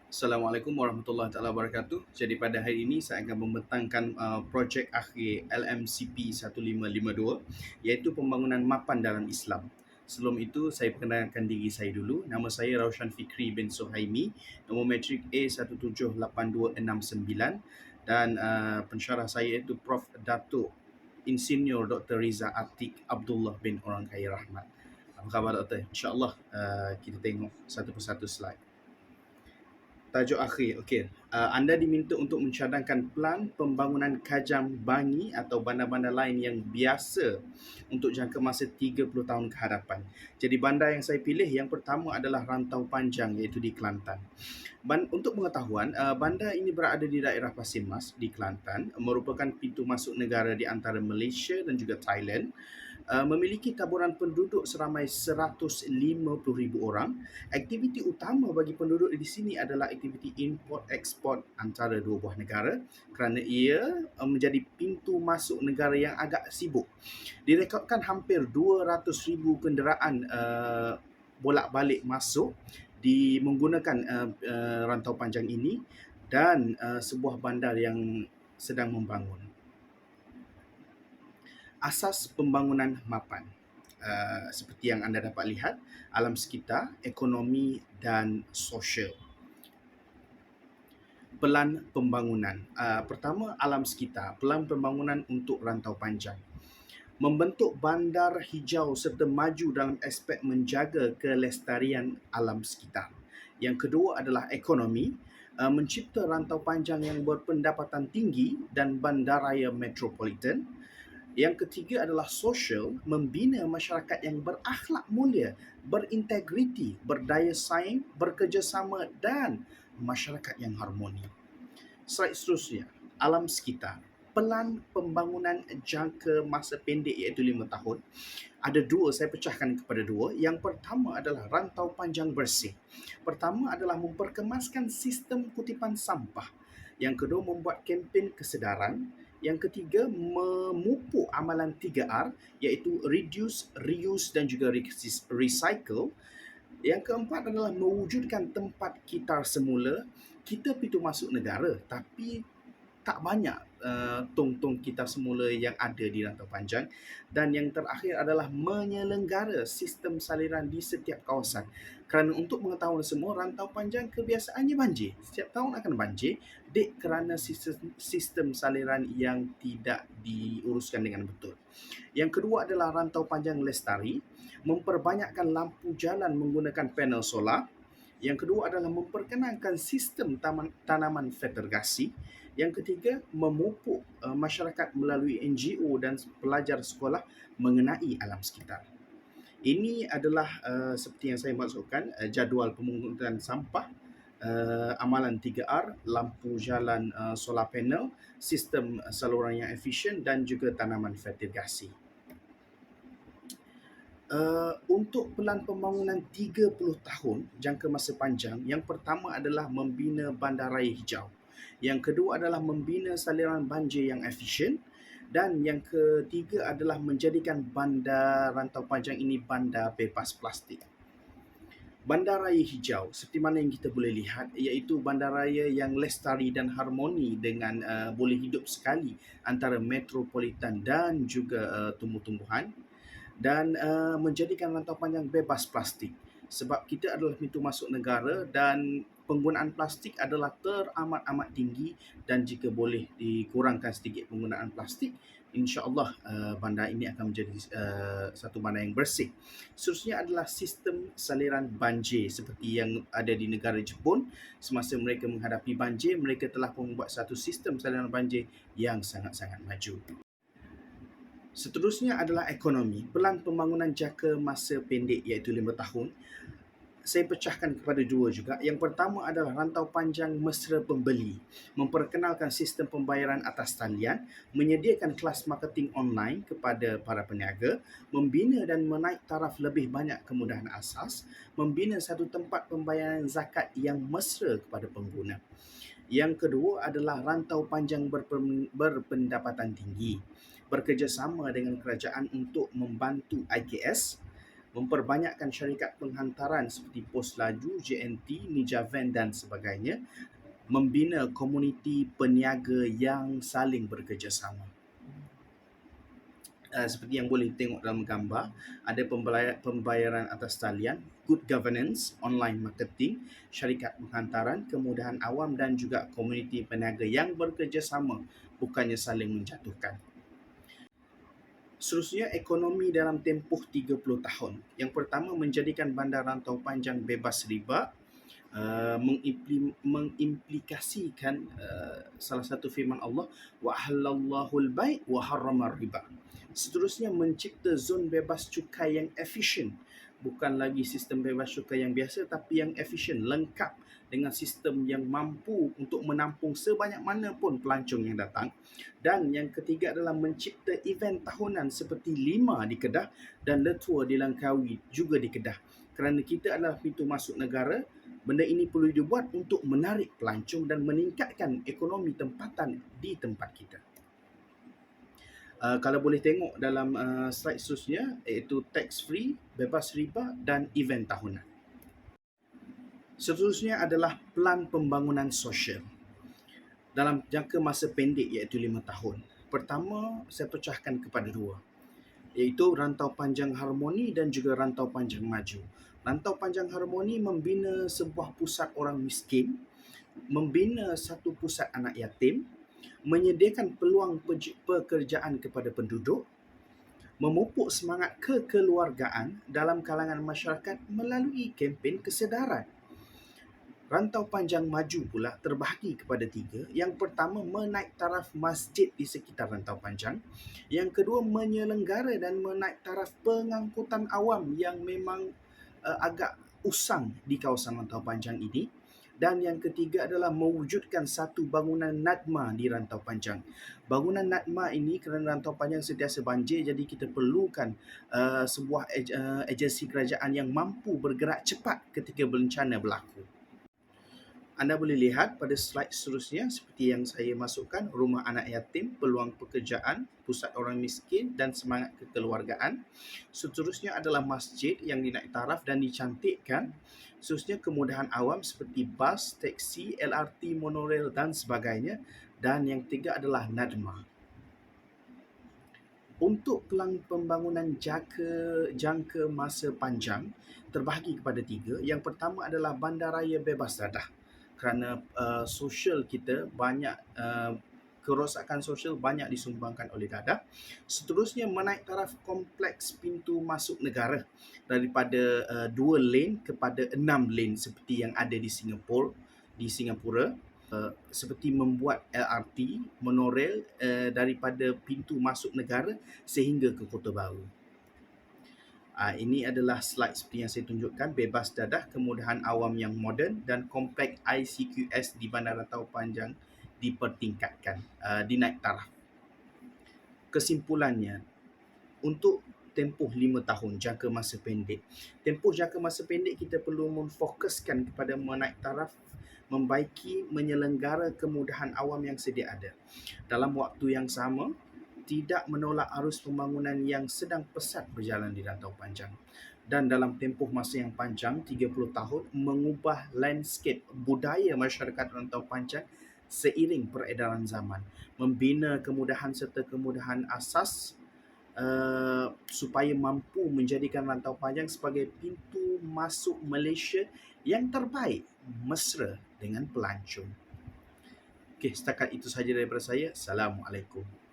Assalamualaikum warahmatullahi taala wabarakatuh. Jadi pada hari ini saya akan membentangkan projek akhir LMCP 1552 iaitu pembangunan mapan dalam Islam. Sebelum itu saya perkenalkan diri saya dulu. Nama saya Raushan Fikri bin Suhaimi, nombor matrik A1782699 dan pensyarah saya iaitu Prof Datuk Insinyur Dr. Riza Atik Abdullah bin Orang Kaya Rahmat. Apa khabar Doktor? InsyaAllah kita tengok satu persatu slide. Tajuk akhir, okey. Anda diminta untuk mencadangkan pelan pembangunan Kajang Bangi atau bandar-bandar lain yang biasa untuk jangka masa 30 tahun ke hadapan. Jadi bandar yang saya pilih yang pertama adalah Rantau Panjang iaitu di Kelantan. Untuk pengetahuan, bandar ini berada di daerah Pasir Mas di Kelantan, merupakan pintu masuk negara di antara Malaysia dan juga Thailand. Memiliki taburan penduduk seramai 150,000 orang. Aktiviti utama bagi penduduk di sini adalah aktiviti import-eksport antara dua buah negara kerana ia menjadi pintu masuk negara yang agak sibuk. Direkodkan hampir 200,000 kenderaan bolak-balik masuk menggunakan rantau panjang ini dan sebuah bandar yang sedang membangun. Asas pembangunan mapan. Seperti yang anda dapat lihat, alam sekitar, ekonomi dan sosial. Pelan pembangunan. Pertama, alam sekitar. Pelan pembangunan untuk rantau panjang. Membentuk bandar hijau serta maju dalam aspek menjaga kelestarian alam sekitar. Yang kedua adalah ekonomi. Mencipta rantau panjang yang berpendapatan tinggi dan bandaraya metropolitan. Yang ketiga adalah sosial, membina masyarakat yang berakhlak mulia, berintegriti, berdaya saing, bekerjasama dan masyarakat yang harmoni. Slide seterusnya, alam sekitar. Pelan pembangunan jangka masa pendek iaitu 5 tahun. Ada dua, saya pecahkan kepada dua. Yang pertama adalah rantau panjang bersih. Pertama adalah memperkemaskan sistem kutipan sampah. Yang kedua, membuat kempen kesedaran. Yang ketiga, memupuk amalan 3R iaitu reduce, reuse dan juga recycle. Yang keempat adalah mewujudkan tempat kitar semula. Kita pintu masuk negara tapi tak banyak tong-tong kitar semula yang ada di rantau panjang. Dan yang terakhir adalah menyelenggara sistem saliran di setiap kawasan. Kerana untuk mengetahui semua, rantau panjang kebiasaannya banjir. Setiap tahun akan banjir kerana sistem saliran yang tidak diuruskan dengan betul. Yang kedua adalah rantau panjang lestari, memperbanyakkan lampu jalan menggunakan panel solar. Yang kedua adalah memperkenalkan sistem tanaman vegetasi. Yang ketiga, memupuk masyarakat melalui NGO dan pelajar sekolah mengenai alam sekitar. Ini adalah seperti yang saya maksudkan, jadual pemungutan sampah, amalan 3R, lampu jalan solar panel, sistem saluran yang efisien dan juga tanaman fertigasi. Untuk pelan pembangunan 30 tahun jangka masa panjang, yang pertama adalah membina bandaraya hijau. Yang kedua adalah membina saliran banjir yang efisien. Dan yang ketiga adalah menjadikan bandar rantau panjang ini bandar bebas plastik. Bandaraya hijau, seperti mana yang kita boleh lihat, iaitu bandaraya yang lestari dan harmoni dengan boleh hidup sekali antara metropolitan dan juga tumbuh-tumbuhan. Dan menjadikan rantau panjang bebas plastik. Sebab kita adalah pintu masuk negara dan penggunaan plastik adalah teramat-amat tinggi dan jika boleh dikurangkan sedikit penggunaan plastik, insya-Allah bandar ini akan menjadi satu bandar yang bersih. Seterusnya adalah sistem saliran banjir seperti yang ada di negara Jepun. Semasa mereka menghadapi banjir, mereka telah membuat satu sistem saliran banjir yang sangat-sangat maju. Seterusnya adalah ekonomi. Pelan pembangunan jangka masa pendek iaitu 5 tahun. Saya pecahkan kepada dua juga. Yang pertama adalah rantau panjang mesra pembeli. Memperkenalkan sistem pembayaran atas talian, menyediakan kelas marketing online kepada para peniaga, membina dan menaik taraf lebih banyak kemudahan asas, membina satu tempat pembayaran zakat yang mesra kepada pengguna. Yang kedua adalah rantau panjang berpendapatan tinggi. Bekerjasama dengan kerajaan untuk membantu IKS, memperbanyakkan syarikat penghantaran seperti Pos Laju, JNT, Nijavan dan sebagainya, membina komuniti peniaga yang saling bekerjasama. Seperti yang boleh tengok dalam gambar, ada pembayaran atas talian, good governance, online marketing, syarikat penghantaran, kemudahan awam dan juga komuniti peniaga yang bekerjasama, bukannya saling menjatuhkan. Seterusnya, ekonomi dalam tempoh 30 tahun. Yang pertama, menjadikan bandar rantau panjang bebas riba, mengimplikasikan salah satu firman Allah, wa halallahu al-bai' wa harrama riba. Seterusnya, mencipta zon bebas cukai yang efisien, bukan lagi sistem bebas cukai yang biasa tapi yang efisien, lengkap dengan sistem yang mampu untuk menampung sebanyak mana pun pelancong yang datang. Dan yang ketiga adalah mencipta event tahunan seperti Lima di Kedah dan Le Tour di Langkawi juga di Kedah. Kerana kita adalah pintu masuk negara, benda ini perlu dibuat untuk menarik pelancong dan meningkatkan ekonomi tempatan di tempat kita. Kalau boleh tengok dalam slide seterusnya, iaitu tax free, bebas riba dan event tahunan. Seterusnya adalah pelan pembangunan sosial dalam jangka masa pendek, iaitu 5 tahun. Pertama, saya pecahkan kepada dua, iaitu rantau panjang harmoni dan juga rantau panjang maju. Rantau panjang harmoni membina sebuah pusat orang miskin, membina satu pusat anak yatim, menyediakan peluang pekerjaan kepada penduduk, memupuk semangat kekeluargaan dalam kalangan masyarakat melalui kempen kesedaran. Rantau panjang maju pula terbahagi kepada tiga. Yang pertama, menaik taraf masjid di sekitar rantau panjang. Yang kedua, menyelenggara dan menaik taraf pengangkutan awam yang memang agak usang di kawasan rantau panjang ini. Dan yang ketiga adalah mewujudkan satu bangunan NADMA di rantau panjang. Bangunan NADMA ini kerana rantau panjang sentiasa banjir, jadi kita perlukan sebuah agensi kerajaan yang mampu bergerak cepat ketika bencana berlaku. Anda boleh lihat pada slide seterusnya seperti yang saya masukkan, rumah anak yatim, peluang pekerjaan, pusat orang miskin dan semangat kekeluargaan. Seterusnya adalah masjid yang dinaik taraf dan dicantikkan. Seterusnya kemudahan awam seperti bas, teksi, LRT, monorail dan sebagainya. Dan yang ketiga adalah NADMA. Untuk pelan pembangunan jangka masa panjang terbahagi kepada tiga. Yang pertama adalah bandaraya bebas dadah. Kerana sosial kita banyak, kerosakan sosial banyak disumbangkan oleh dadah. Seterusnya, menaik taraf kompleks pintu masuk negara daripada 2 lane kepada 6 lane seperti yang ada di Singapura. Seperti membuat LRT, monorail daripada pintu masuk negara sehingga ke Kota Baru. Ini adalah slide seperti yang saya tunjukkan, bebas dadah, kemudahan awam yang moden dan kompleks ICQS di Bandar Rantau Panjang dipertingkatkan, dinaik taraf. Kesimpulannya, untuk tempoh 5 tahun jangka masa pendek. Tempoh jangka masa pendek kita perlu memfokuskan kepada menaik taraf, membaiki, menyelenggara kemudahan awam yang sedia ada. Dalam waktu yang sama, tidak menolak arus pembangunan yang sedang pesat berjalan di rantau panjang. Dan dalam tempoh masa yang panjang, 30 tahun, mengubah landscape budaya masyarakat rantau panjang seiring peredaran zaman. Membina kemudahan serta kemudahan asas supaya mampu menjadikan rantau panjang sebagai pintu masuk Malaysia yang terbaik, mesra dengan pelancong. Okey, setakat itu sahaja daripada saya. Assalamualaikum.